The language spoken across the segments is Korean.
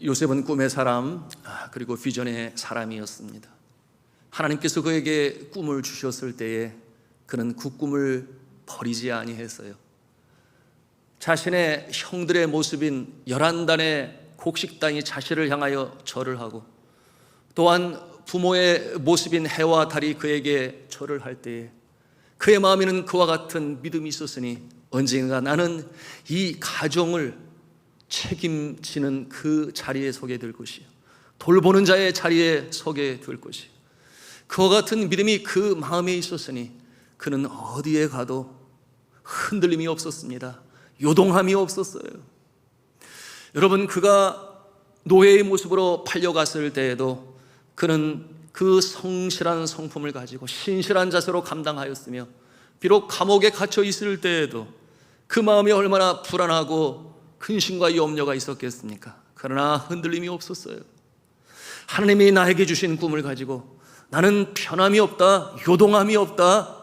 요셉은 꿈의 사람, 그리고 비전의 사람이었습니다. 하나님께서 그에게 꿈을 주셨을 때에 그는 그 꿈을 버리지 아니했어요. 자신의 형들의 모습인 11단의 곡식당이 자신을 향하여 절을 하고, 또한 부모의 모습인 해와 달이 그에게 절을 할 때에 그의 마음에는 그와 같은 믿음이 있었으니 언젠가 나는 이 가정을 책임지는 그 자리에 서게 될 것이요, 돌보는 자의 자리에 서게 될 것이요, 그와 같은 믿음이 그 마음에 있었으니 그는 어디에 가도 흔들림이 없었습니다. 요동함이 없었어요. 여러분, 그가 노예의 모습으로 팔려갔을 때에도 그는 그 성실한 성품을 가지고 신실한 자세로 감당하였으며, 비록 감옥에 갇혀 있을 때에도 그 마음이 얼마나 불안하고 근심과 염려가 있었겠습니까? 그러나 흔들림이 없었어요. 하나님이 나에게 주신 꿈을 가지고 나는 편함이 없다, 요동함이 없다,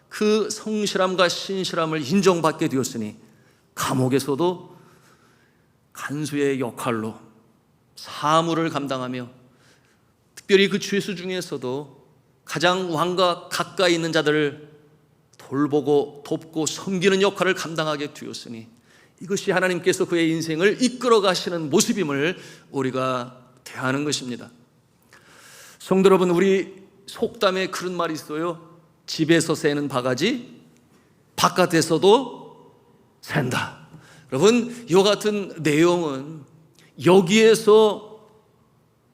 그 성실함과 신실함을 인정받게 되었으니 감옥에서도 간수의 역할로 사무를 감당하며, 특별히 그 죄수 중에서도 가장 왕과 가까이 있는 자들을 돌보고 돕고 섬기는 역할을 감당하게 되었으니 이것이 하나님께서 그의 인생을 이끌어 가시는 모습임을 우리가 대하는 것입니다. 성도 여러분, 우리 속담에 그런 말이 있어요. 집에서 새는 바가지 바깥에서도 샌다. 여러분, 이와 같은 내용은 여기에서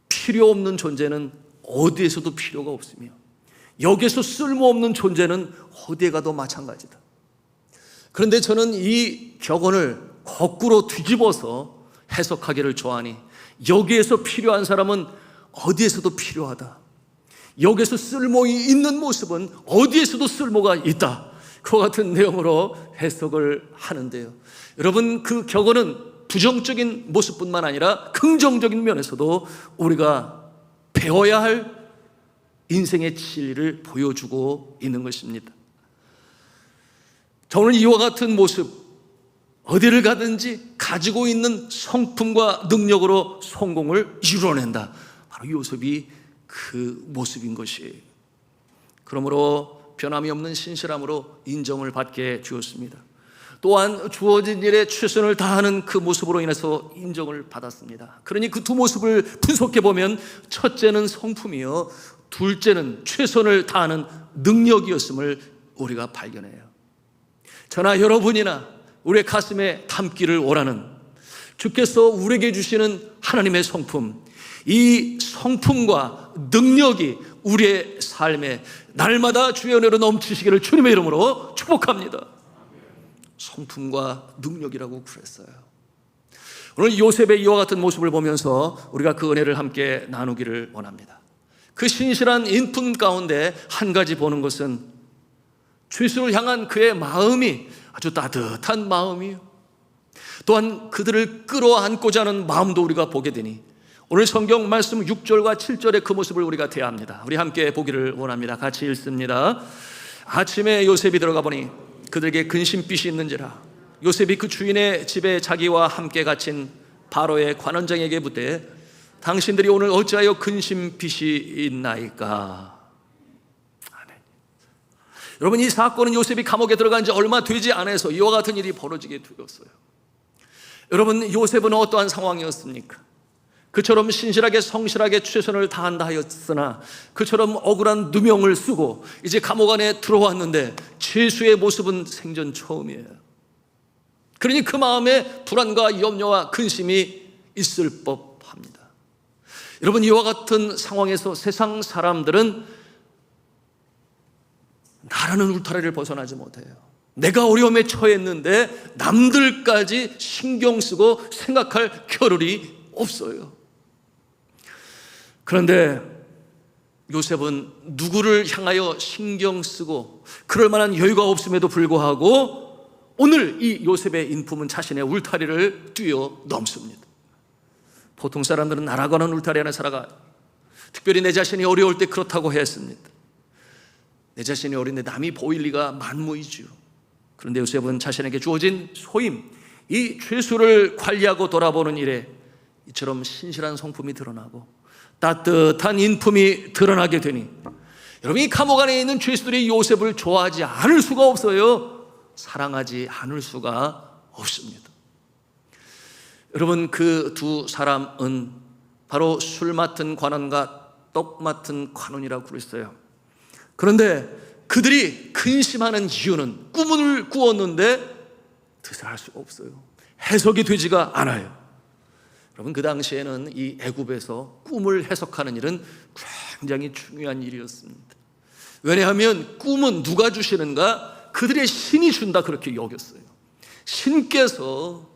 필요 없는 존재는 어디에서도 필요가 없으며, 여기에서 쓸모없는 존재는 어디에 가도 마찬가지다. 그런데 저는 이 격언을 거꾸로 뒤집어서 해석하기를 좋아하니, 여기에서 필요한 사람은 어디에서도 필요하다, 여기에서 쓸모 있는 모습은 어디에서도 쓸모가 있다, 그와 같은 내용으로 해석을 하는데요, 여러분, 그 격언은 부정적인 모습뿐만 아니라 긍정적인 면에서도 우리가 배워야 할 인생의 진리를 보여주고 있는 것입니다. 저는 이와 같은 모습, 어디를 가든지 가지고 있는 성품과 능력으로 성공을 이루어낸다, 바로 요셉이 그 모습인 것이에요. 그러므로 변함이 없는 신실함으로 인정을 받게 되었습니다. 또한 주어진 일에 최선을 다하는 그 모습으로 인해서 인정을 받았습니다. 그러니 그 두 모습을 분석해 보면, 첫째는 성품이요, 둘째는 최선을 다하는 능력이었음을 우리가 발견해요. 저나 여러분이나 우리의 가슴에 담기를 원하는 주께서 우리에게 주시는 하나님의 성품, 이 성품과 능력이 우리의 삶에 날마다 주의 은혜로 넘치시기를 주님의 이름으로 축복합니다. 성품과 능력이라고 그랬어요. 오늘 요셉의 이와 같은 모습을 보면서 우리가 그 은혜를 함께 나누기를 원합니다. 그 신실한 인품 가운데 한 가지 보는 것은 죄수를 향한 그의 마음이 아주 따뜻한 마음이에요. 또한 그들을 끌어안고자 하는 마음도 우리가 보게 되니, 오늘 성경 말씀 6절과 7절의 그 모습을 우리가 대합니다. 우리 함께 보기를 원합니다. 같이 읽습니다. 아침에 요셉이 들어가 보니 그들에게 근심빛이 있는지라, 요셉이 그 주인의 집에 자기와 함께 갇힌 바로의 관원장에게 묻되, 당신들이 오늘 어찌하여 근심빛이 있나이까? 아멘. 여러분, 이 사건은 요셉이 감옥에 들어간 지 얼마 되지 않아서 이와 같은 일이 벌어지게 되었어요. 여러분, 요셉은 어떠한 상황이었습니까? 그처럼 신실하게 성실하게 최선을 다한다 하였으나, 그처럼 억울한 누명을 쓰고 이제 감옥 안에 들어왔는데 죄수의 모습은 생전 처음이에요. 그러니 그 마음에 불안과 염려와 근심이 있을 법합니다. 여러분, 이와 같은 상황에서 세상 사람들은 나라는 울타리를 벗어나지 못해요. 내가 어려움에 처했는데 남들까지 신경 쓰고 생각할 겨를이 없어요. 그런데 요셉은 누구를 향하여 신경 쓰고 그럴 만한 여유가 없음에도 불구하고 오늘 이 요셉의 인품은 자신의 울타리를 뛰어넘습니다. 보통 사람들은 날아가는 울타리 안에 살아가, 특별히 내 자신이 어려울 때 그렇다고 했습니다. 내 자신이 어린데 남이 보일 리가 만무이죠. 그런데 요셉은 자신에게 주어진 소임, 이 죄수를 관리하고 돌아보는 일에 이처럼 신실한 성품이 드러나고 따뜻한 인품이 드러나게 되니 여러분, 이 감옥 안에 있는 죄수들이 요셉을 좋아하지 않을 수가 없어요. 사랑하지 않을 수가 없습니다. 여러분, 그 두 사람은 바로 술 맡은 관원과 떡 맡은 관원이라고 그랬어요. 그런데 그들이 근심하는 이유는 꿈을 꾸었는데 뜻을 알 수가 없어요. 해석이 되지가 않아요. 여러분, 그 당시에는 이 애굽에서 꿈을 해석하는 일은 굉장히 중요한 일이었습니다. 왜냐하면 꿈은 누가 주시는가? 그들의 신이 준다, 그렇게 여겼어요. 신께서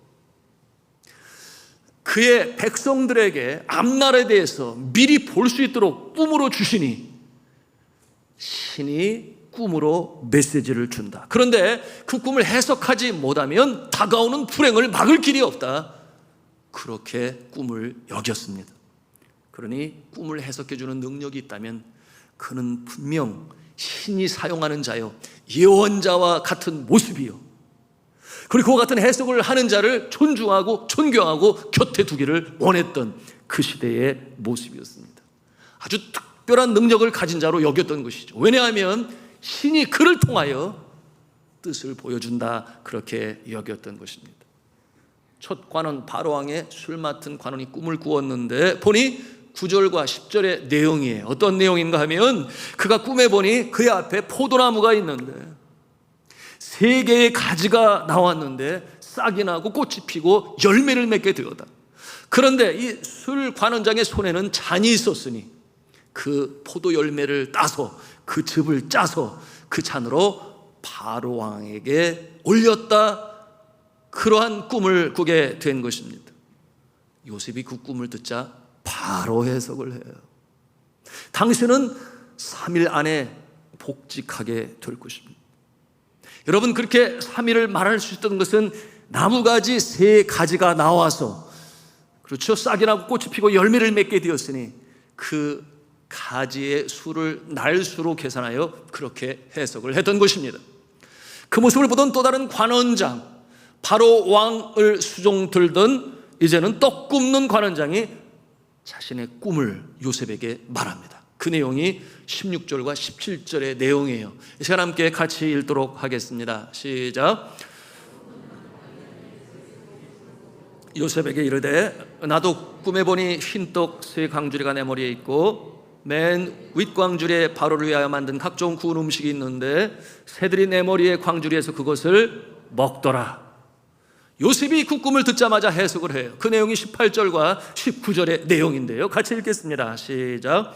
그의 백성들에게 앞날에 대해서 미리 볼 수 있도록 꿈으로 주시니 신이 꿈으로 메시지를 준다. 그런데 그 꿈을 해석하지 못하면 다가오는 불행을 막을 길이 없다, 그렇게 꿈을 여겼습니다. 그러니 꿈을 해석해 주는 능력이 있다면 그는 분명 신이 사용하는 자요, 예언자와 같은 모습이요, 그리고 그와 같은 해석을 하는 자를 존중하고 존경하고 곁에 두기를 원했던 그 시대의 모습이었습니다. 아주 특별한 능력을 가진 자로 여겼던 것이죠. 왜냐하면 신이 그를 통하여 뜻을 보여준다, 그렇게 여겼던 것입니다. 첫 관원 바로왕의 술 맡은 관원이 꿈을 꾸었는데 보니 9절과 10절의 내용이에요. 어떤 내용인가 하면 그가 꿈에 보니 그의 앞에 포도나무가 있는데 3개의 가지가 나왔는데 싹이 나고 꽃이 피고 열매를 맺게 되었다. 그런데 이 술 관원장의 손에는 잔이 있었으니 그 포도 열매를 따서 그 즙을 짜서 그 잔으로 바로왕에게 올렸다, 그러한 꿈을 꾸게 된 것입니다. 요셉이 그 꿈을 듣자 바로 해석을 해요. 당신은 3일 안에 복직하게 될 것입니다. 여러분, 그렇게 3일을 말할 수 있던 것은 나무가지 3가지가 나와서, 그렇죠, 싹이 나고 꽃이 피고 열매를 맺게 되었으니 그 가지의 수를 날수로 계산하여 그렇게 해석을 했던 것입니다. 그 모습을 보던 또 다른 관원장, 바로 왕을 수종 들던 이제는 떡 굽는 관원장이 자신의 꿈을 요셉에게 말합니다. 그 내용이 16절과 17절의 내용이에요. 이 시간 함께 같이 읽도록 하겠습니다. 시작. 요셉에게 이르되 나도 꿈에 보니 흰떡 3광주리가 내 머리에 있고 맨 윗광주리에 바로를 위하여 만든 각종 구운 음식이 있는데 새들이 내 머리에 광주리에서 그것을 먹더라. 요셉이 그 꿈을 듣자마자 해석을 해요. 그 내용이 18절과 19절의 내용인데요. 같이 읽겠습니다. 시작.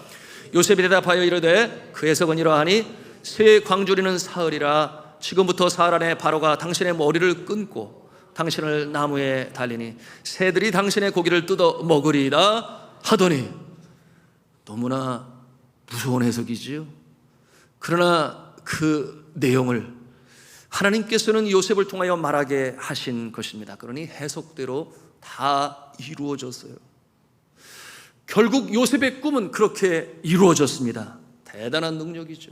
요셉이 대답하여 이르되 그 해석은 이러하니 새 광주리는 사흘이라 지금부터 사흘 안에 바로가 당신의 머리를 끊고 당신을 나무에 달리니 새들이 당신의 고기를 뜯어 먹으리라 하더니, 너무나 무서운 해석이지요. 그러나 그 내용을 하나님께서는 요셉을 통하여 말하게 하신 것입니다. 그러니 해석대로 다 이루어졌어요. 결국 요셉의 꿈은 그렇게 이루어졌습니다. 대단한 능력이죠.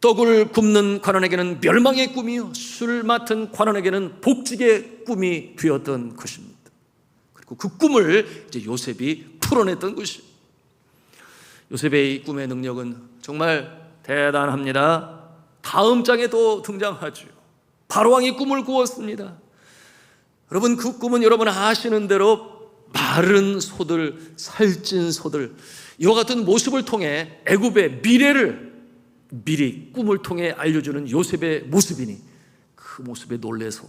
떡을 굽는 관원에게는 멸망의 꿈이요, 술 맡은 관원에게는 복직의 꿈이 되었던 것입니다. 그리고 그 꿈을 이제 요셉이 풀어냈던 것이죠. 요셉의 이 꿈의 능력은 정말 대단합니다. 다음 장에도 등장하죠. 바로왕이 꿈을 꾸었습니다. 여러분, 그 꿈은 여러분 아시는 대로 마른 소들, 살찐 소들, 이와 같은 모습을 통해 애굽의 미래를 미리 꿈을 통해 알려주는 요셉의 모습이니 그 모습에 놀래서,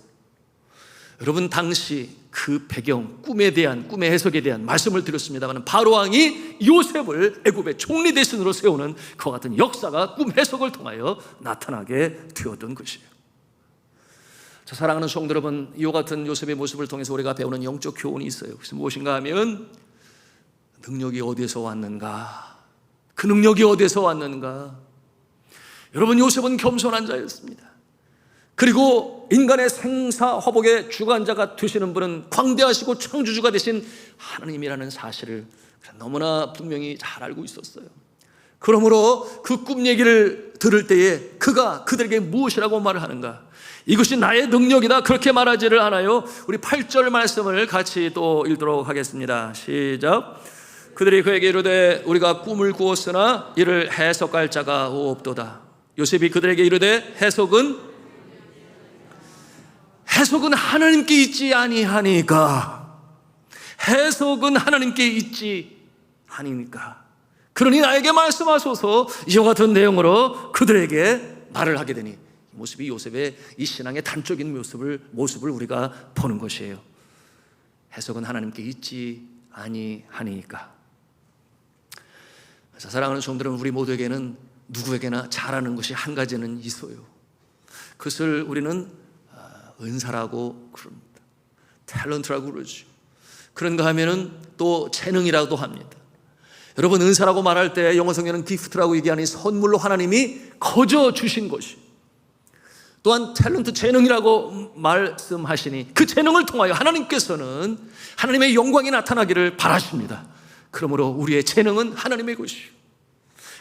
여러분 당시 그 배경, 꿈에 대한, 꿈의 해석에 대한 말씀을 드렸습니다만 바로왕이 요셉을 애굽의 총리 대신으로 세우는 그와 같은 역사가 꿈 해석을 통하여 나타나게 되었던 것이에요. 자, 사랑하는 성도 여러분, 이와 같은 요셉의 모습을 통해서 우리가 배우는 영적 교훈이 있어요. 그래서 무엇인가 하면 능력이 어디에서 왔는가? 그 능력이 어디에서 왔는가? 여러분, 요셉은 겸손한 자였습니다. 그리고 인간의 생사화복의 주관자가 되시는 분은 광대하시고 창조주가 되신 하나님이라는 사실을 너무나 분명히 잘 알고 있었어요. 그러므로 그 꿈 얘기를 들을 때에 그가 그들에게 무엇이라고 말을 하는가? 이것이 나의 능력이다, 그렇게 말하지를 않아요. 우리 8절 말씀을 같이 또 읽도록 하겠습니다. 시작. 그들이 그에게 이르되 우리가 꿈을 꾸었으나 이를 해석할 자가 없도다. 요셉이 그들에게 이르되 해석은 하나님께 있지 아니하니까. 해석은 하나님께 있지 아니니까. 그러니 나에게 말씀하소서. 이와 같은 내용으로 그들에게 말을 하게 되니, 이 모습이 요셉의 이 신앙의 단적인 모습을 우리가 보는 것이에요. 해석은 하나님께 있지 아니하니까. 자, 사랑하는 종들은, 우리 모두에게는 누구에게나 잘하는 것이 한 가지는 있어요. 그것을 우리는 은사라고 그럽니다. 탤런트라고 그러죠. 그런가 하면은 또 재능이라고도 합니다. 여러분, 은사라고 말할 때 영어 성경은 기프트라고 얘기하니 선물로 하나님이 거저 주신 것이, 또한 탤런트, 재능이라고 말씀하시니 그 재능을 통하여 하나님께서는 하나님의 영광이 나타나기를 바라십니다. 그러므로 우리의 재능은 하나님의 것이요,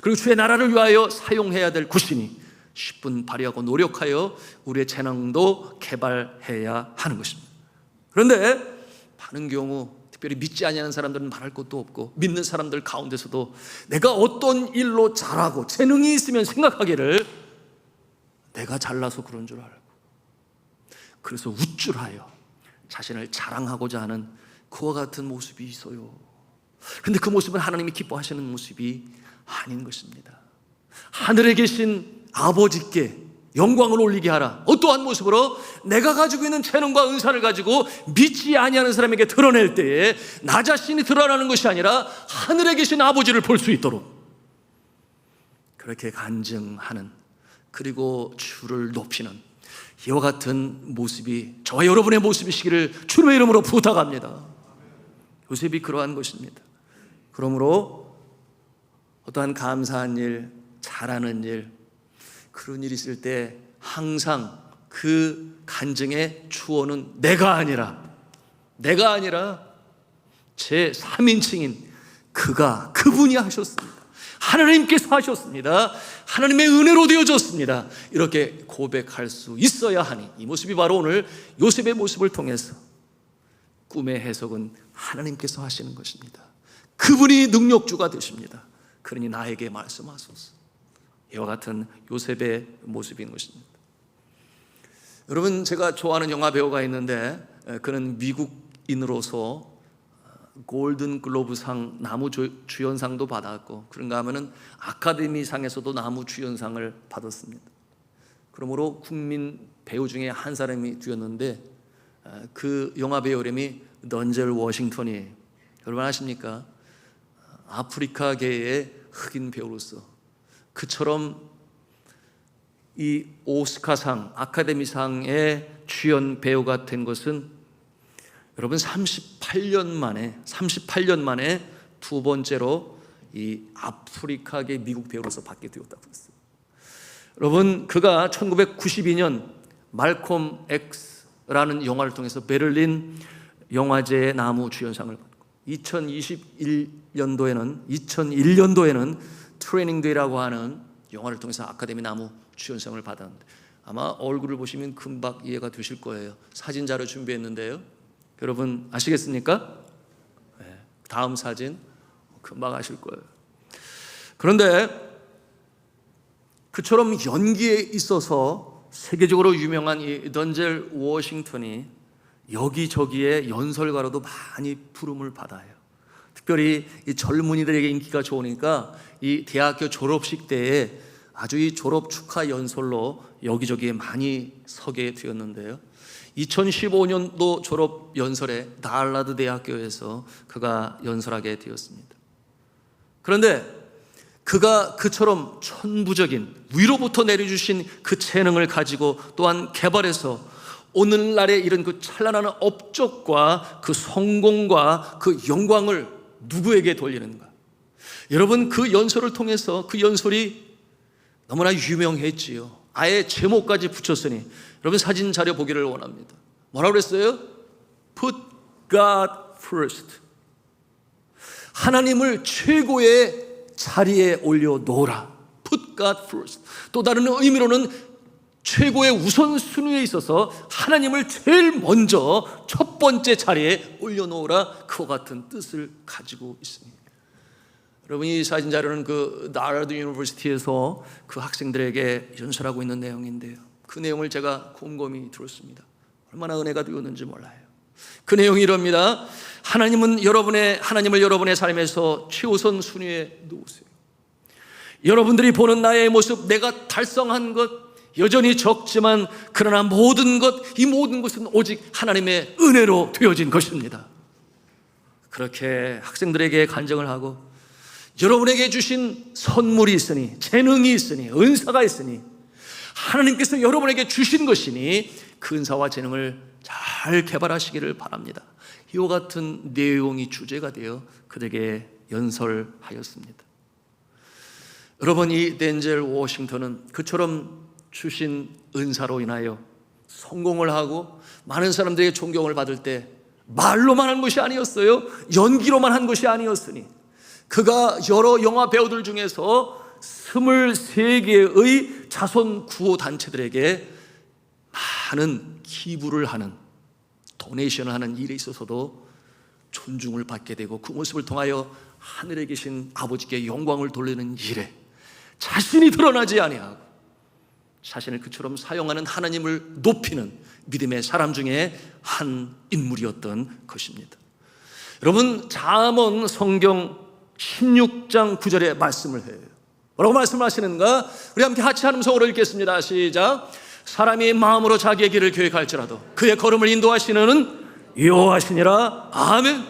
그리고 주의 나라를 위하여 사용해야 될 것이니 10분 발휘하고 노력하여 우리의 재능도 개발해야 하는 것입니다. 그런데 많은 경우, 특별히 믿지 아니하는 사람들은 말할 것도 없고, 믿는 사람들 가운데서도 내가 어떤 일로 잘하고 재능이 있으면 생각하기를 내가 잘나서 그런 줄 알고, 그래서 우쭐하여 자신을 자랑하고자 하는 그와 같은 모습이 있어요. 그런데 그 모습은 하나님이 기뻐하시는 모습이 아닌 것입니다. 하늘에 계신 아버지께 영광을 올리게 하라. 어떠한 모습으로? 내가 가지고 있는 재능과 은사를 가지고 믿지 아니하는 사람에게 드러낼 때에 나 자신이 드러나는 것이 아니라 하늘에 계신 아버지를 볼 수 있도록 그렇게 간증하는, 그리고 주를 높이는 이와 같은 모습이 저와 여러분의 모습이시기를 주님의 이름으로 부탁합니다. 요셉이 그러한 것입니다. 그러므로 어떠한 감사한 일, 잘하는 일, 그런 일이 있을 때 항상 그 간증의 주어는 내가 아니라 제 3인칭인 그분이 하셨습니다. 하나님께서 하셨습니다. 하나님의 은혜로 되어졌습니다. 이렇게 고백할 수 있어야 하니, 이 모습이 바로 오늘 요셉의 모습을 통해서 꿈의 해석은 하나님께서 하시는 것입니다. 그분이 능력주가 되십니다. 그러니 나에게 말씀하소서. 이와 같은 요셉의 모습인 것입니다. 여러분, 제가 좋아하는 영화 배우가 있는데 그는 미국인으로서 골든 글로브상 나무 주연상도 받았고, 그런가 하면은 아카데미상에서도 나무 주연상을 받았습니다. 그러므로 국민 배우 중에 한 사람이 되었는데 그 영화 배우 이름이 던젤 워싱턴이에요. 여러분 아십니까? 아프리카계의 흑인 배우로서 그처럼 이 오스카상, 아카데미상의 주연 배우가 된 것은 여러분 38년 만에 두 번째로 이 아프리카계 미국 배우로서 받게 되었다고 했어요. 여러분, 그가 1992년 말콤 X라는 영화를 통해서 베를린 영화제의 나무 주연상을 받고, 2001년도에는 트레이닝 데이라고 하는 영화를 통해서 아카데미 나무 주연상을 받았는데, 아마 얼굴을 보시면 금방 이해가 되실 거예요. 사진 자료 준비했는데요, 여러분 아시겠습니까? 네, 다음 사진 금방 아실 거예요. 그런데 그처럼 연기에 있어서 세계적으로 유명한 이 던젤 워싱턴이 여기저기에 연설가로도 많이 부름을 받아요. 특별히 이 젊은이들에게 인기가 좋으니까 이 대학교 졸업식 때에 아주 이 졸업 축하 연설로 여기저기에 많이 서게 되었는데요, 2015년도 졸업 연설에 달라드 대학교에서 그가 연설하게 되었습니다. 그런데 그가 그처럼 천부적인 위로부터 내려주신 그 재능을 가지고 또한 개발해서 오늘날에 이런 그 찬란한 업적과 그 성공과 그 영광을 누구에게 돌리는가? 여러분, 그 연설을 통해서 그 연설이 너무나 유명했지요. 아예 제목까지 붙였으니 여러분 사진 자료 보기를 원합니다. 뭐라고 그랬어요? Put God first. 하나님을 최고의 자리에 올려놓으라. Put God first. 또 다른 의미로는 최고의 우선순위에 있어서 하나님을 제일 먼저 첫 번째 자리에 올려놓으라. 그와 같은 뜻을 가지고 있습니다. 여러분, 이 사진 자료는 그 나라드 유니버시티에서 그 학생들에게 연설하고 있는 내용인데요, 그 내용을 제가 곰곰이 들었습니다. 얼마나 은혜가 되었는지 몰라요. 그 내용이 이럽니다. 하나님을 여러분의 삶에서 최우선 순위에 놓으세요. 여러분들이 보는 나의 모습, 내가 달성한 것 여전히 적지만 그러나 이 모든 것은 오직 하나님의 은혜로 되어진 것입니다. 그렇게 학생들에게 간증을 하고, 여러분에게 주신 선물이 있으니, 재능이 있으니, 은사가 있으니 하나님께서 여러분에게 주신 것이니 그 은사와 재능을 잘 개발하시기를 바랍니다. 이와 같은 내용이 주제가 되어 그들에게 연설하였습니다. 여러분, 이 덴젤 워싱턴은 그처럼 주신 은사로 인하여 성공을 하고 많은 사람들에게 존경을 받을 때 말로만 한 것이 아니었어요. 연기로만 한 것이 아니었으니 그가 여러 영화 배우들 중에서 23개의 자선 구호 단체들에게 많은 기부를 하는, 도네이션을 하는 일에 있어서도 존중을 받게 되고, 그 모습을 통하여 하늘에 계신 아버지께 영광을 돌리는 일에 자신이 드러나지 아니하고 자신을 그처럼 사용하는 하나님을 높이는 믿음의 사람 중에 한 인물이었던 것입니다. 여러분, 잠언 성경 16장 9절에 말씀을 해요. 뭐라고 말씀하시는가? 우리 함께 같이 한 음성으로 읽겠습니다. 시작. 사람이 마음으로 자기의 길을 계획할지라도 그의 걸음을 인도하시는 여호와시니라. 아멘.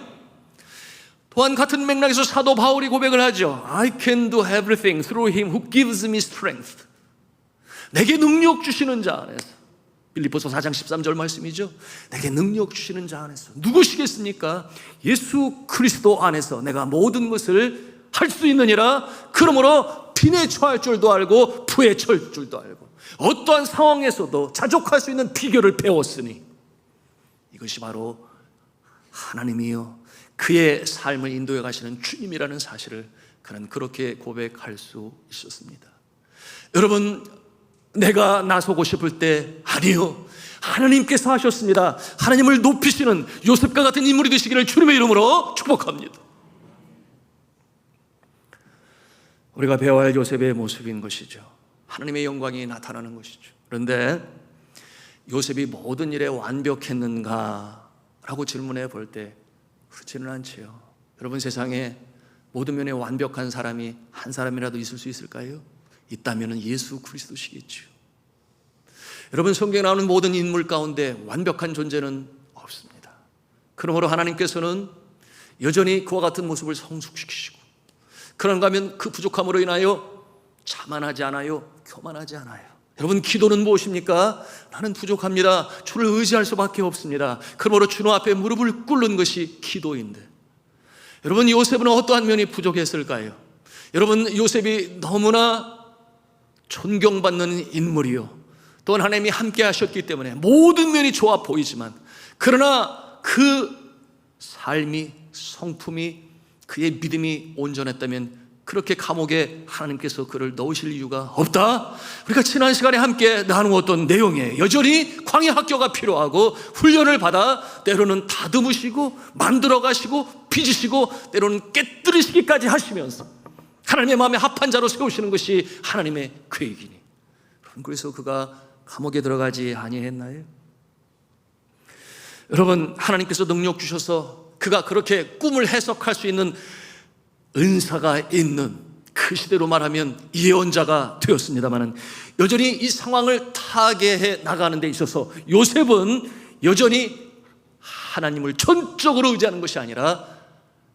또한 같은 맥락에서 사도 바울이 고백을 하죠. I can do everything through him who gives me strength. 내게 능력 주시는 자 안에서. 빌립보서 4장 13절 말씀이죠. 내게 능력 주시는 자 안에서. 누구시겠습니까? 예수 그리스도 안에서 내가 모든 것을 할 수 있느니라. 그러므로 빈에 처할 줄도 알고 부에 처할 줄도 알고 어떠한 상황에서도 자족할 수 있는 비결을 배웠으니 이것이 바로 하나님이요 그의 삶을 인도해 가시는 주님이라는 사실을 그는 그렇게 고백할 수 있었습니다. 여러분, 내가 나서고 싶을 때 아니요, 하나님께서 하셨습니다. 하나님을 높이시는 요셉과 같은 인물이 되시기를 주님의 이름으로 축복합니다. 우리가 배워야 할 요셉의 모습인 것이죠. 하나님의 영광이 나타나는 것이죠. 그런데 요셉이 모든 일에 완벽했는가? 라고 질문해 볼 때 그렇지는 않지요. 여러분, 세상에 모든 면에 완벽한 사람이 한 사람이라도 있을 수 있을까요? 있다면 예수 그리스도시겠죠. 여러분, 성경에 나오는 모든 인물 가운데 완벽한 존재는 없습니다. 그러므로 하나님께서는 여전히 그와 같은 모습을 성숙시키시고, 그런가 하면 그 부족함으로 인하여 자만하지 않아요, 교만하지 않아요. 여러분, 기도는 무엇입니까? 나는 부족합니다. 주를 의지할 수밖에 없습니다. 그러므로 주님 앞에 무릎을 꿇는 것이 기도인데, 여러분, 요셉은 어떠한 면이 부족했을까요? 여러분, 요셉이 너무나 존경받는 인물이요, 또한 하나님이 함께 하셨기 때문에 모든 면이 좋아 보이지만, 그러나 그 삶이, 성품이, 그의 믿음이 온전했다면 그렇게 감옥에 하나님께서 그를 넣으실 이유가 없다. 우리가 지난 시간에 함께 나누었던 내용에 여전히 광야 학교가 필요하고, 훈련을 받아 때로는 다듬으시고 만들어 가시고 빚으시고 때로는 깨뜨리시기까지 하시면서 하나님의 마음에 합한 자로 세우시는 것이 하나님의 계획이니, 그래서 그가 감옥에 들어가지 아니했나요? 여러분, 하나님께서 능력 주셔서 그가 그렇게 꿈을 해석할 수 있는 은사가 있는, 그 시대로 말하면 예언자가 되었습니다마는, 여전히 이 상황을 타개해 나가는 데 있어서 요셉은 여전히 하나님을 전적으로 의지하는 것이 아니라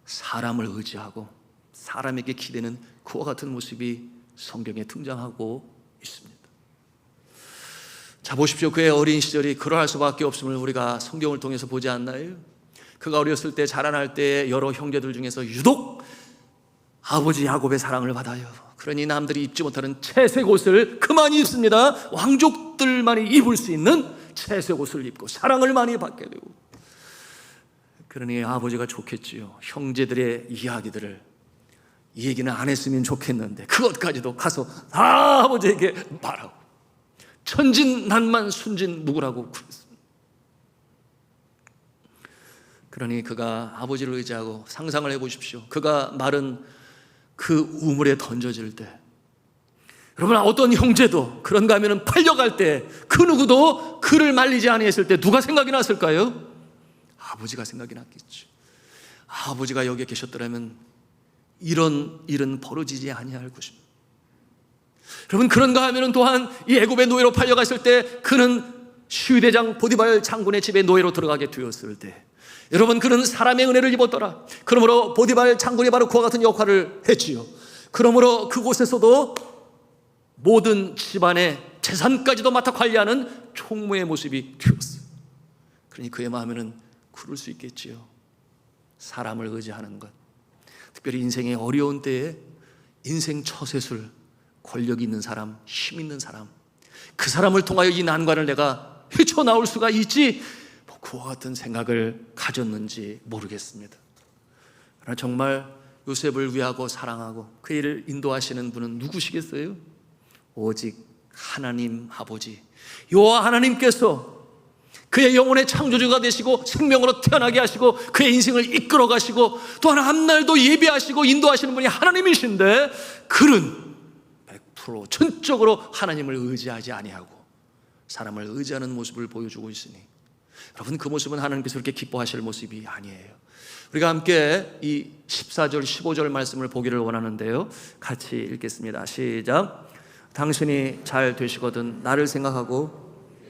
사람을 의지하고 사람에게 기대는 그와 같은 모습이 성경에 등장하고 있습니다. 자, 보십시오. 그의 어린 시절이 그러할 수밖에 없음을 우리가 성경을 통해서 보지 않나요? 그가 어렸을 때, 자라날 때 여러 형제들 중에서 유독 아버지 야곱의 사랑을 받아요. 그러니 남들이 입지 못하는 채색 옷을 그만 입습니다. 왕족들만이 입을 수 있는 채색 옷을 입고 사랑을 많이 받게 되고, 그러니 아버지가 좋겠지요. 형제들의 이야기들을 이 얘기는 안 했으면 좋겠는데 그것까지도 가서 다 아버지에게 말하고 천진난만 순진무구라고 그랬습니다. 그러니 그가 아버지를 의지하고 상상을 해보십시오. 그가 마른 그 우물에 던져질 때, 여러분 어떤 형제도 그런가 하면 팔려갈 때 그 누구도 그를 말리지 아니했을 때 누가 생각이 났을까요? 아버지가 생각이 났겠죠. 아버지가 여기에 계셨더라면 이런 일은 벌어지지 아니할 것입니다. 여러분 그런가 하면 또한 이 애굽의 노예로 팔려갔을 때 그는 시위대장 보디발 장군의 집에 노예로 들어가게 되었을 때, 여러분 그는 사람의 은혜를 입었더라. 그러므로 보디발 장군이 바로 그와 같은 역할을 했지요. 그러므로 그곳에서도 모든 집안의 재산까지도 맡아 관리하는 총무의 모습이 되었어요. 그러니 그의 마음에는 그럴 수 있겠지요. 사람을 의지하는 것, 특별히 인생의 어려운 때에 인생 처세술, 권력이 있는 사람, 힘 있는 사람, 그 사람을 통하여 이 난관을 내가 헤쳐나올 수가 있지, 그와 같은 생각을 가졌는지 모르겠습니다. 그러나 정말 요셉을 위하고 사랑하고 그 일을 인도하시는 분은 누구시겠어요? 오직 하나님 아버지, 여호와 하나님께서 그의 영혼의 창조주가 되시고 생명으로 태어나게 하시고 그의 인생을 이끌어 가시고 또한 한날도 예비하시고 인도하시는 분이 하나님이신데, 그는 100% 전적으로 하나님을 의지하지 아니하고 사람을 의지하는 모습을 보여주고 있으니, 여러분 그 모습은 하나님께서 그렇게 기뻐하실 모습이 아니에요. 우리가 함께 이 14절 15절 말씀을 보기를 원하는데요, 같이 읽겠습니다. 시작. 당신이 잘 되시거든 나를 생각하고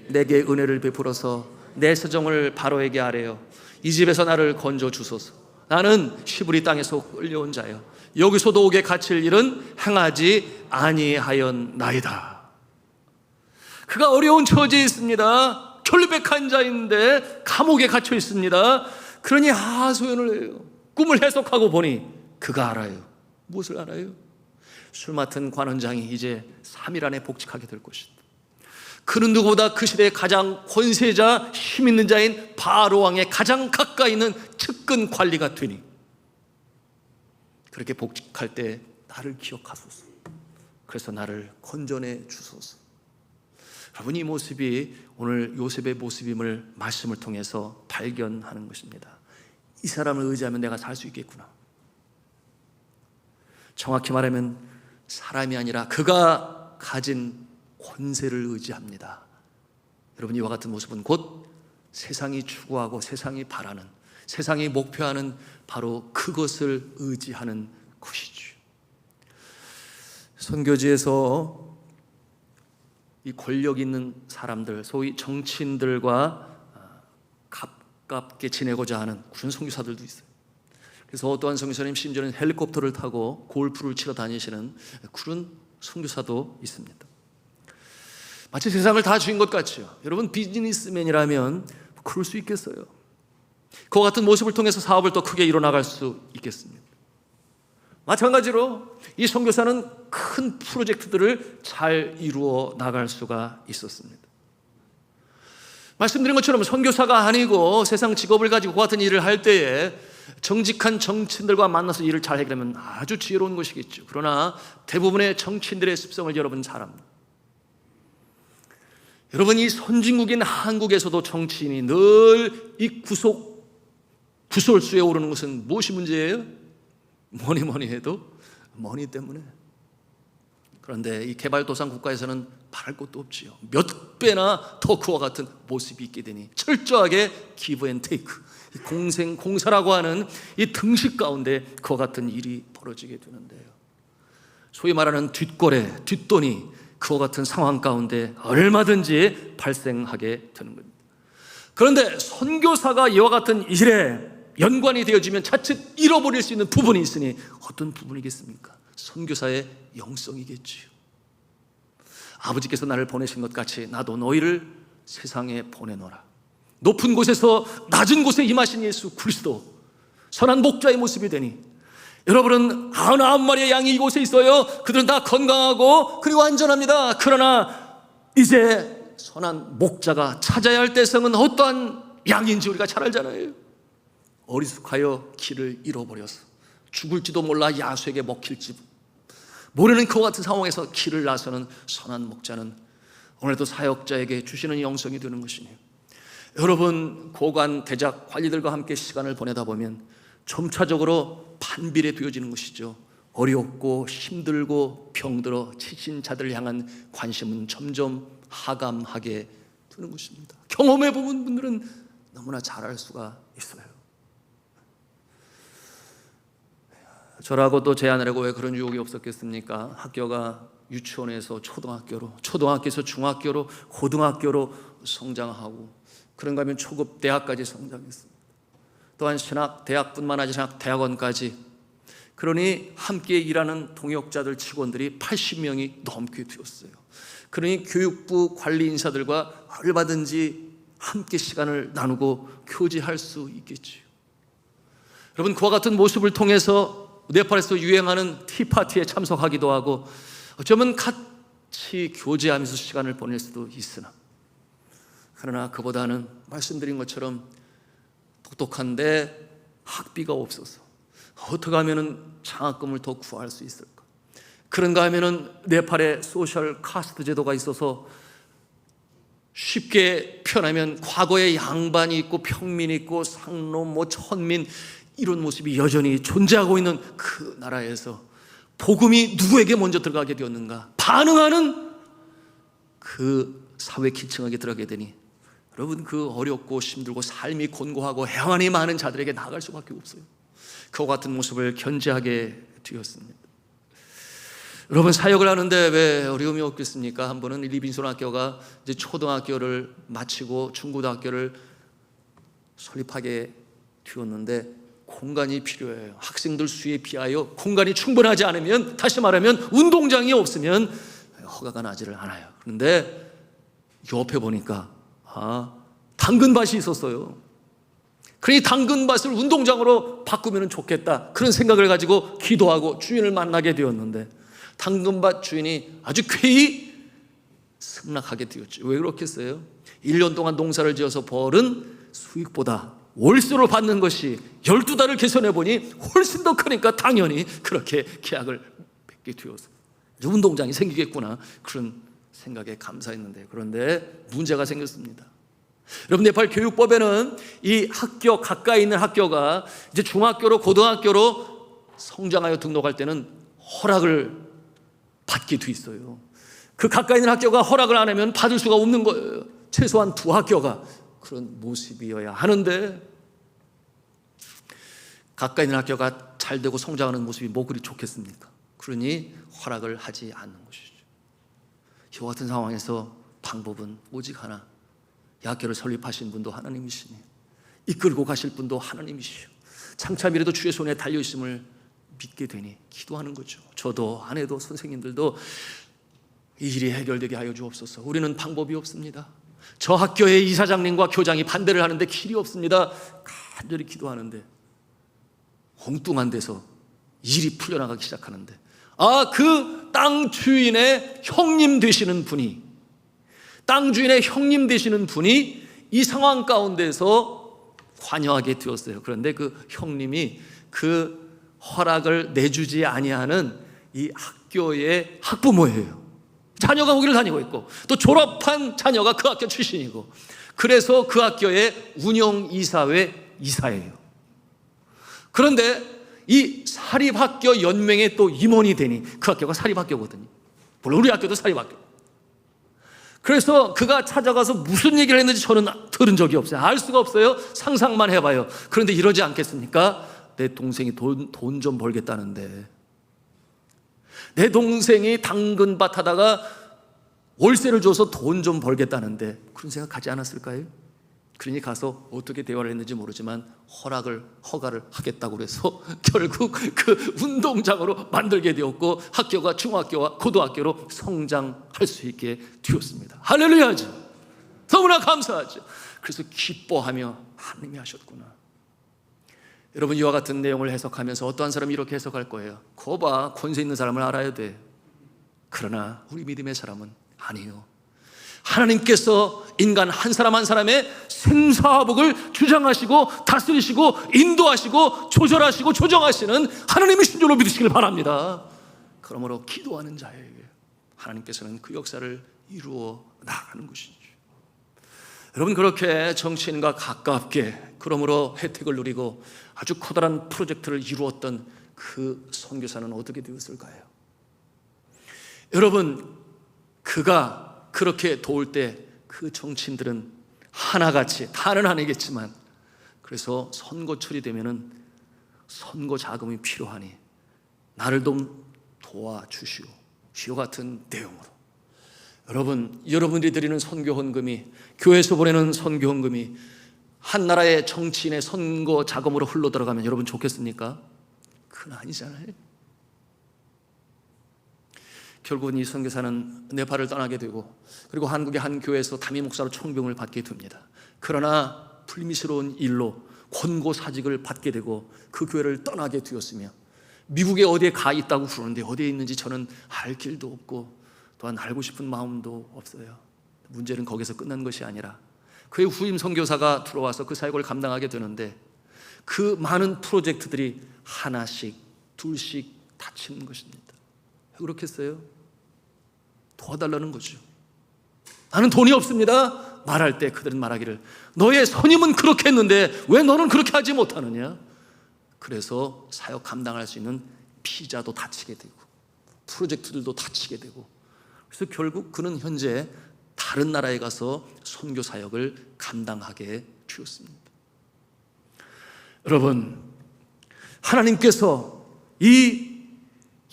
내게 은혜를 베풀어서 내 사정을 바로에게 아뢰어 이 집에서 나를 건져 주소서. 나는 시브리 땅에서 끌려온 자여 여기서도 옥에 갇힐 일은 행하지 아니하였나이다. 그가 어려운 처지에 있습니다. 결백한 자인데 감옥에 갇혀 있습니다. 그러니 하소연을 해요. 꿈을 해석하고 보니 그가 알아요. 무엇을 알아요? 술 맡은 관원장이 이제 3일 안에 복직하게 될 것이다. 그는 누구보다 그 시대의 가장 권세자, 힘 있는 자인 바로 왕의 가장 가까이 있는 측근 관리가 되니 그렇게 복직할 때 나를 기억하소서. 그래서 나를 건져내 주소서. 여러분 이 모습이 오늘 요셉의 모습임을 말씀을 통해서 발견하는 것입니다. 이 사람을 의지하면 내가 살 수 있겠구나. 정확히 말하면 사람이 아니라 그가 가진 권세를 의지합니다. 여러분 이와 같은 모습은 곧 세상이 추구하고 세상이 바라는, 세상이 목표하는 바로 그것을 의지하는 것이죠. 선교지에서 이 권력 있는 사람들, 소위 정치인들과 가깝게 지내고자 하는 그런 선교사들도 있어요. 그래서 어떠한 선교사님 심지어는 헬리콥터를 타고 골프를 치러 다니시는 그런 선교사도 있습니다. 마치 세상을 다 주인 것 같죠. 여러분 비즈니스맨이라면 그럴 수 있겠어요? 그와 같은 모습을 통해서 사업을 더 크게 이뤄나갈 수 있겠습니다. 마찬가지로 이 선교사는 큰 프로젝트들을 잘 이루어 나갈 수가 있었습니다. 말씀드린 것처럼 선교사가 아니고 세상 직업을 가지고 그 같은 일을 할 때에 정직한 정치인들과 만나서 일을 잘 해결하면 아주 지혜로운 것이겠죠. 그러나 대부분의 정치인들의 습성을 여러분 잘 압니다. 여러분 이 선진국인 한국에서도 정치인이 늘 이 구설수에 오르는 것은 무엇이 문제예요? 뭐니 해도 머니 때문에. 그런데 이 개발도상 국가에서는 바랄 것도 없지요. 몇 배나 더 그와 같은 모습이 있게 되니 철저하게 기브 앤 테이크, 공사라고 하는 이 등식 가운데 그와 같은 일이 벌어지게 되는데요, 소위 말하는 뒷거래, 뒷돈이 그와 같은 상황 가운데 얼마든지 발생하게 되는 겁니다. 그런데 선교사가 이와 같은 일에 연관이 되어지면 자칫 잃어버릴 수 있는 부분이 있으니 어떤 부분이겠습니까? 선교사의 영성이겠지요. 아버지께서 나를 보내신 것 같이 나도 너희를 세상에 보내노라. 높은 곳에서 낮은 곳에 임하신 예수 그리스도, 선한 목자의 모습이 되니, 여러분은 99마리의 양이 이곳에 있어요. 그들은 다 건강하고 그리고 안전합니다. 그러나 이제 선한 목자가 찾아야 할 대상은 어떠한 양인지 우리가 잘 알잖아요. 어리숙하여 길을 잃어버려서 죽을지도 몰라 야수에게 먹힐지 모르는 그와 같은 상황에서 길을 나서는 선한 목자는 오늘도 사역자에게 주시는 영성이 되는 것이니, 여러분 고관 대작 관리들과 함께 시간을 보내다 보면 점차적으로 반비례되어지는 것이죠. 어렵고 힘들고 병들어 지친 자들을 향한 관심은 점점 하감하게 되는 것입니다. 경험해본 분들은 너무나 잘 알 수가 있어요. 저라고도 제 아내라고 왜 그런 유혹이 없었겠습니까? 학교가 유치원에서 초등학교로, 초등학교에서 중학교로, 고등학교로 성장하고, 그런가 하면 초급 대학까지 성장했습니다. 또한 신학 대학뿐만 아니라 대학원까지. 그러니 함께 일하는 동역자들, 직원들이 80명이 넘게 되었어요. 그러니 교육부 관리 인사들과 얼마든지 함께 시간을 나누고 교제할 수 있겠지요. 여러분, 그와 같은 모습을 통해서 네팔에서 유행하는 티파티에 참석하기도 하고, 어쩌면 같이 교제하면서 시간을 보낼 수도 있으나, 그러나 그보다는 말씀드린 것처럼 똑똑한데 학비가 없어서 어떻게 하면 장학금을 더 구할 수 있을까? 그런가 하면은 네팔에 소셜 카스트 제도가 있어서 쉽게 표현하면 과거에 양반이 있고 평민이 있고 상놈, 천민, 이런 모습이 여전히 존재하고 있는 그 나라에서 복음이 누구에게 먼저 들어가게 되었는가? 반응하는 그 사회 기층에게 들어가게 되니, 여러분, 그 어렵고 힘들고 삶이 곤고하고 해환이 많은 자들에게 나아갈 수밖에 없어요. 그와 같은 모습을 견지하게 되었습니다. 여러분, 사역을 하는데 왜 어려움이 없겠습니까? 한 번은 리빈손 학교가 이제 초등학교를 마치고 중고등학교를 설립하게 되었는데 공간이 필요해요. 학생들 수에 비하여 공간이 충분하지 않으면, 다시 말하면 운동장이 없으면 허가가 나지를 않아요. 그런데 옆에 보니까 당근밭이 있었어요. 그러니 당근밭을 운동장으로 바꾸면 좋겠다, 그런 생각을 가지고 기도하고 주인을 만나게 되었는데, 당근밭 주인이 아주 쾌히 승낙하게 되었죠. 왜 그렇겠어요? 1년 동안 농사를 지어서 벌은 수익보다 월수로 받는 것이 12달을 계산해 보니 훨씬 더 크니까 당연히 그렇게 계약을 맺게 되어서 운동장이 생기겠구나, 그런 생각에 감사했는데, 그런데 문제가 생겼습니다. 여러분, 네팔 교육법에는 이 학교, 가까이 있는 학교가 이제 중학교로 고등학교로 성장하여 등록할 때는 허락을 받게 돼 있어요. 그 가까이 있는 학교가 허락을 안 하면 받을 수가 없는 거예요. 최소한 두 학교가 그런 모습이어야 하는데, 가까이 있는 학교가 잘 되고 성장하는 모습이 뭐 그리 좋겠습니까? 그러니 허락을 하지 않는 것이죠. 이와 같은 상황에서 방법은 오직 하나, 이 학교를 설립하신 분도 하나님이시니 이끌고 가실 분도 하나님이시오. 장차 미래도 주의 손에 달려있음을 믿게 되니 기도하는 거죠. 저도 아내도 선생님들도 이 일이 해결되게 하여 주옵소서. 우리는 방법이 없습니다. 저 학교의 이사장님과 교장이 반대를 하는데 길이 없습니다. 간절히 기도하는데 엉뚱한 데서 일이 풀려나가기 시작하는데, 그 땅 주인의 형님 되시는 분이, 땅 주인의 형님 되시는 분이 이 상황 가운데서 관여하게 되었어요. 그런데 그 형님이 그 허락을 내주지 아니하는 이 학교의 학부모예요. 자녀가 거기를 다니고 있고 또 졸업한 자녀가 그 학교 출신이고, 그래서 그 학교의 운영이사회 이사예요. 그런데 이 사립학교 연맹의 또 임원이 되니, 그 학교가 사립학교거든요. 물론 우리 학교도 사립학교. 그래서 그가 찾아가서 무슨 얘기를 했는지 저는 들은 적이 없어요. 알 수가 없어요. 상상만 해봐요. 그런데 이러지 않겠습니까? 내 동생이 돈 좀 벌겠다는데, 내 동생이 당근밭 하다가 월세를 줘서 돈 좀 벌겠다는데, 그런 생각 가지 않았을까요? 그러니 가서 어떻게 대화를 했는지 모르지만 허가를 하겠다고 그래서 결국 그 운동장으로 만들게 되었고, 학교가 중학교와 고등학교로 성장할 수 있게 되었습니다. 할렐루야죠. 너무나 감사하죠. 그래서 기뻐하며 하나님이 하셨구나. 여러분, 이와 같은 내용을 해석하면서 어떠한 사람이 이렇게 해석할 거예요. 거봐, 권세 있는 사람을 알아야 돼. 그러나 우리 믿음의 사람은 아니에요. 하나님께서 인간 한 사람 한 사람의 생사화복을 주장하시고 다스리시고 인도하시고 조절하시고 조정하시는 하나님이신 줄로 믿으시길 바랍니다. 그러므로 기도하는 자에게 하나님께서는 그 역사를 이루어 나가는 것이죠. 여러분, 그렇게 정치인과 가깝게 그러므로 혜택을 누리고 아주 커다란 프로젝트를 이루었던 그 선교사는 어떻게 되었을까요? 여러분, 그가 그렇게 도울 때 그 정치인들은 하나같이, 다는 아니겠지만, 그래서 선거철이 되면은 선거 자금이 필요하니 나를 좀 도와주시오, 주여 같은 내용으로. 여러분, 여러분들이 드리는 선교 헌금이, 교회에서 보내는 선교 헌금이 한 나라의 정치인의 선거 자금으로 흘러 들어가면 여러분 좋겠습니까? 그건 아니잖아요. 결국은 이 선교사는 네팔을 떠나게 되고, 그리고 한국의 한 교회에서 담임 목사로 총병을 받게 됩니다. 그러나 불미스러운 일로 권고사직을 받게 되고 그 교회를 떠나게 되었으며, 미국에 어디에 가 있다고 그러는데 어디에 있는지 저는 알 길도 없고 또한 알고 싶은 마음도 없어요. 문제는 거기서 끝난 것이 아니라 그의 후임 선교사가 들어와서 그 사역을 감당하게 되는데, 그 많은 프로젝트들이 하나씩 둘씩 닫히는 것입니다. 왜 그렇겠어요? 도와달라는 거죠. 나는 돈이 없습니다 말할 때 그들은 말하기를, 너의 선임은 그렇게 했는데 왜 너는 그렇게 하지 못하느냐. 그래서 사역 감당할 수 있는 비자도 닫히게 되고 프로젝트들도 닫히게 되고, 그래서 결국 그는 현재 다른 나라에 가서 선교 사역을 감당하게 되었습니다. 여러분, 하나님께서 이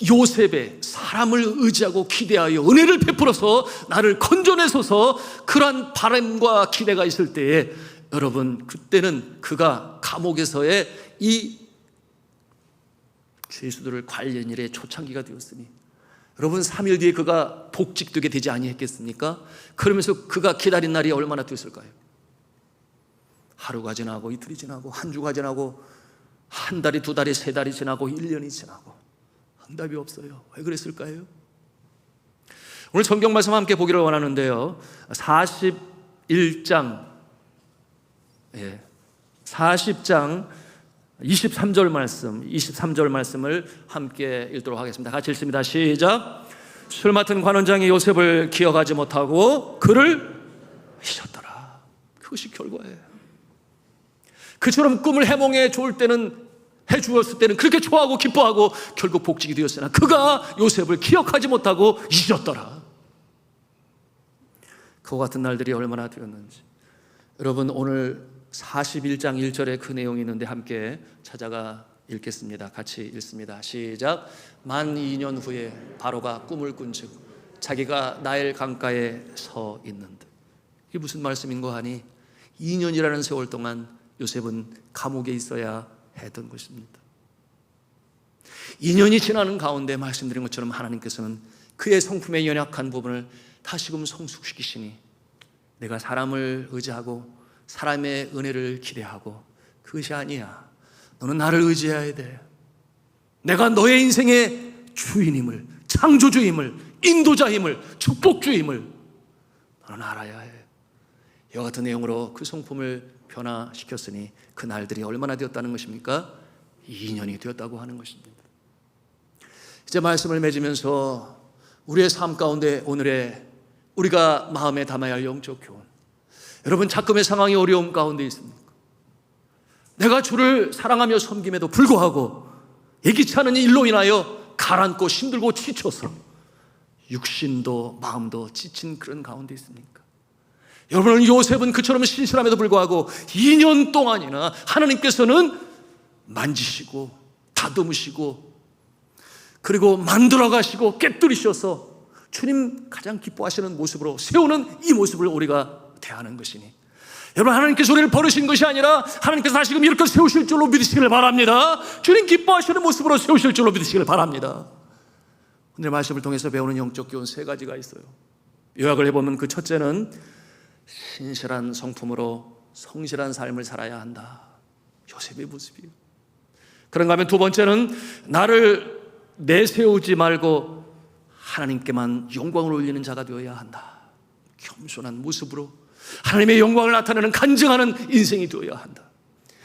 요셉의 사람을 의지하고 기대하여 은혜를 베풀어서 나를 건져내소서, 그러한 바람과 기대가 있을 때에, 여러분, 그때는 그가 감옥에서의 이 죄수들을 관리하는 일에 초창기가 되었으니, 여러분, 3일 뒤에 그가 복직되게 되지 아니했겠습니까? 그러면서 그가 기다린 날이 얼마나 되었을까요? 하루가 지나고 이틀이 지나고 한 주가 지나고 한 달이, 두 달이, 세 달이 지나고 1년이 지나고 응답이 없어요. 왜 그랬을까요? 오늘 성경 말씀 함께 보기를 원하는데요, 40장 23절 말씀을 함께 읽도록 하겠습니다. 같이 읽습니다. 시작. 술 맡은 관원장이 요셉을 기억하지 못하고 그를 잊었더라. 그것이 결과예요. 그처럼 꿈을 해몽해 좋을 때는, 해주었을 때는 그렇게 좋아하고 기뻐하고 결국 복직이 되었으나 그가 요셉을 기억하지 못하고 잊었더라. 그와 같은 날들이 얼마나 되었는지. 여러분, 오늘 41장 1절에 그 내용이 있는데 함께 찾아가 읽겠습니다. 같이 읽습니다. 시작. 만 2년 후에 바로가 꿈을 꾼즉 자기가 나일 강가에 서 있는데, 이게 무슨 말씀인고 하니 2년이라는 세월 동안 요셉은 감옥에 있어야 했던 것입니다. 2년이 지나는 가운데 말씀드린 것처럼 하나님께서는 그의 성품의 연약한 부분을 다시금 성숙시키시니, 내가 사람을 의지하고 사람의 은혜를 기대하고 그것이 아니야. 너는 나를 의지해야 돼. 내가 너의 인생의 주인임을, 창조주임을, 인도자임을, 축복주임을 너는 알아야 해. 이와 같은 내용으로 그 성품을 변화시켰으니 그 날들이 얼마나 되었다는 것입니까? 2년이 되었다고 하는 것입니다. 이제 말씀을 맺으면서 우리의 삶 가운데 오늘의 우리가 마음에 담아야 할 영적 교훈. 여러분, 작금의 상황이 어려움 가운데 있습니까? 내가 주를 사랑하며 섬김에도 불구하고 예기치 않은 일로 인하여 가라앉고 힘들고 지쳐서 육신도 마음도 지친 그런 가운데 있습니까? 여러분, 요셉은 그처럼 신실함에도 불구하고 2년 동안이나 하나님께서는 만지시고 다듬으시고 그리고 만들어가시고 깨뜨리셔서 주님 가장 기뻐하시는 모습으로 세우는 이 모습을 우리가 대하는 것이니, 여러분, 하나님께서 우리를 버리신 것이 아니라 하나님께서 다시금 이렇게 세우실 줄로 믿으시길 바랍니다. 주님 기뻐하시는 모습으로 세우실 줄로 믿으시길 바랍니다. 오늘 말씀을 통해서 배우는 영적 교훈 3가지가 있어요. 요약을 해보면 그 첫째는 신실한 성품으로 성실한 삶을 살아야 한다. 요셉의 모습이에요. 그런가 하면 두 번째는 나를 내세우지 말고 하나님께만 영광을 올리는 자가 되어야 한다. 겸손한 모습으로 하나님의 영광을 나타내는 간증하는 인생이 되어야 한다.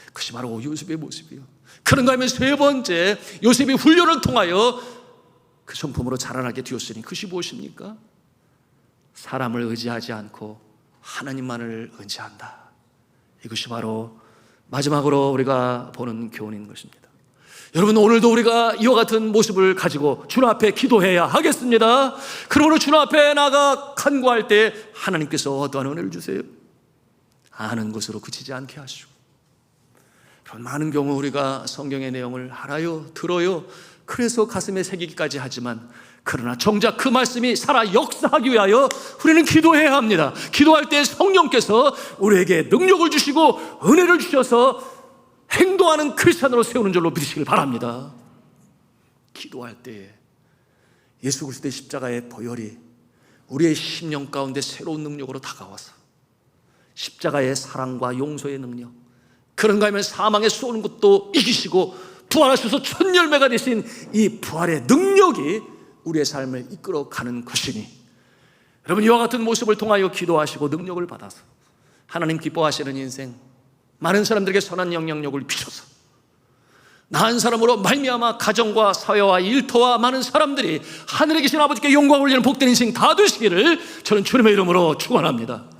그것이 바로 요셉의 모습이요. 그런가 하면 세 번째, 요셉이 훈련을 통하여 그 성품으로 자라나게 되었으니 그것이 무엇입니까? 사람을 의지하지 않고 하나님만을 의지한다. 이것이 바로 마지막으로 우리가 보는 교훈인 것입니다. 여러분, 오늘도 우리가 이와 같은 모습을 가지고 주님 앞에 기도해야 하겠습니다. 그러므로 주님 앞에 나가 간구할 때 하나님께서 어떠한 은혜를 주세요? 아는 것으로 그치지 않게 하시고, 그런 많은 경우 우리가 성경의 내용을 알아요, 들어요. 그래서 가슴에 새기기까지 하지만, 그러나 정작 그 말씀이 살아 역사하기 위하여 우리는 기도해야 합니다. 기도할 때 성령께서 우리에게 능력을 주시고 은혜를 주셔서 행동하는 크리스찬으로 세우는 줄로 믿으시길 바랍니다. 기도할 때 예수 그리스도의 십자가의 보혈이 우리의 심령 가운데 새로운 능력으로 다가와서 십자가의 사랑과 용서의 능력, 그런가 하면 사망에 쏘는 것도 이기시고 부활하셔서 첫 열매가 되신 이 부활의 능력이 우리의 삶을 이끌어가는 것이니, 여러분, 이와 같은 모습을 통하여 기도하시고 능력을 받아서 하나님 기뻐하시는 인생, 많은 사람들에게 선한 영향력을 비춰서 나 한 사람으로 말미암아 가정과 사회와 일터와 많은 사람들이 하늘에 계신 아버지께 영광을 올리는 복된 인생 다 되시기를 저는 주님의 이름으로 축원합니다.